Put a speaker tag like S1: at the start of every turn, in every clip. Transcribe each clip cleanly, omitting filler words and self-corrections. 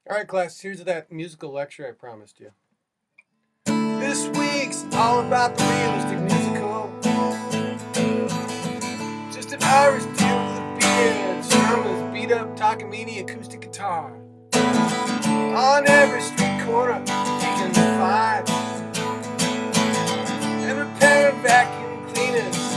S1: All right, class, here's that musical lecture I promised you. This week's all about the realistic musical. Just an Irish dude with a beard, strumming his beat up Takamine acoustic guitar. On every street corner, he can find and repair vacuum cleaners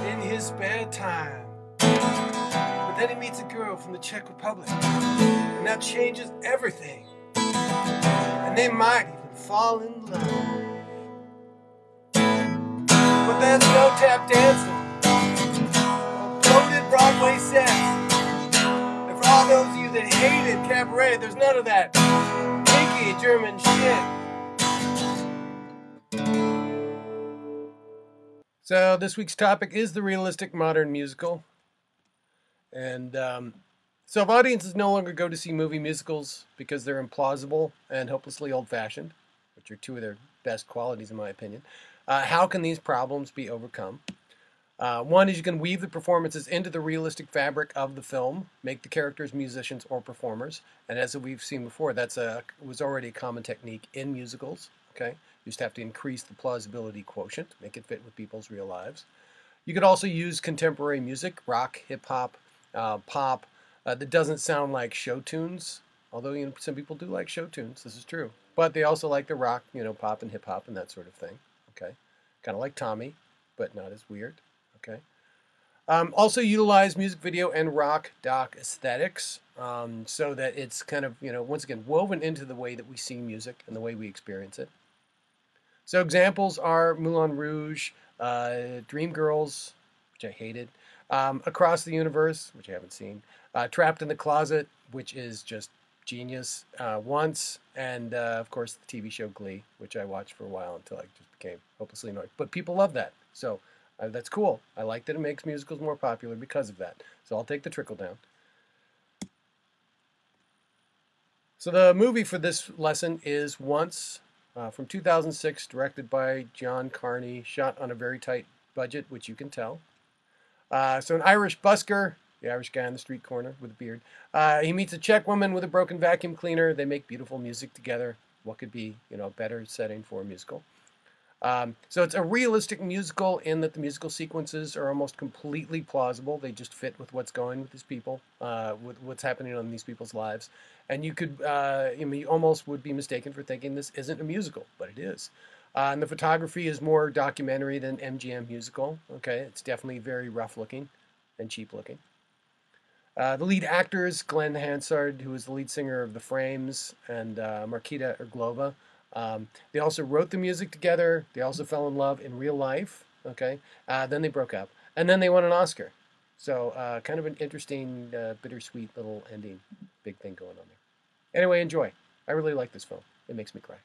S1: in his spare time. But then he meets a girl from the Czech Republic, and that changes everything. And they might even fall in love. But there's no tap dancing, bloated Broadway sets. And for all those of you that hated cabaret, there's none of that pinky German shit. So this week's topic is the realistic modern musical. And so if audiences no longer go to see movie musicals because they're implausible and hopelessly old-fashioned, which are two of their best qualities in my opinion, how can these problems be overcome? One is you can weave the performances into the realistic fabric of the film, make the characters musicians or performers, and as we've seen before, was already a common technique in musicals. Okay, you just have to increase the plausibility quotient, make it fit with people's real lives. You could also use contemporary music, rock, hip hop, pop, that doesn't sound like show tunes. Although some people do like show tunes, this is true, but they also like the rock, pop and hip hop and that sort of thing. Okay, kind of like Tommy, but not as weird. Okay. Also utilize music video and rock doc aesthetics, so that it's kind of, once again, woven into the way that we see music and the way we experience it. So examples are Moulin Rouge, Dreamgirls, which I hated, Across the Universe, which I haven't seen, Trapped in the Closet, which is just genius once, and of course the TV show Glee, which I watched for a while until I just became hopelessly annoyed. But people love that, so that's cool. I like that it makes musicals more popular because of that. So I'll take the trickle down. So the movie for this lesson is Once, from 2006, directed by John Carney, shot on a very tight budget, which you can tell. So an Irish busker, the Irish guy on the street corner with a beard, he meets a Czech woman with a broken vacuum cleaner. They make beautiful music together. What could be, a better setting for a musical? So it's a realistic musical in that the musical sequences are almost completely plausible. They just fit with what's going with these people, with what's happening on these people's lives. And you could, you almost would be mistaken for thinking this isn't a musical, but it is. And the photography is more documentary than MGM musical. Okay, it's definitely very rough looking and cheap looking. The lead actors, Glenn Hansard, who is the lead singer of The Frames, and Markita Irglova. They also wrote the music together. They also fell in love in real life. Okay, then they broke up, and then they won an Oscar. So kind of an interesting, bittersweet little ending, big thing going on there. Anyway, enjoy. I really like this film. It makes me cry.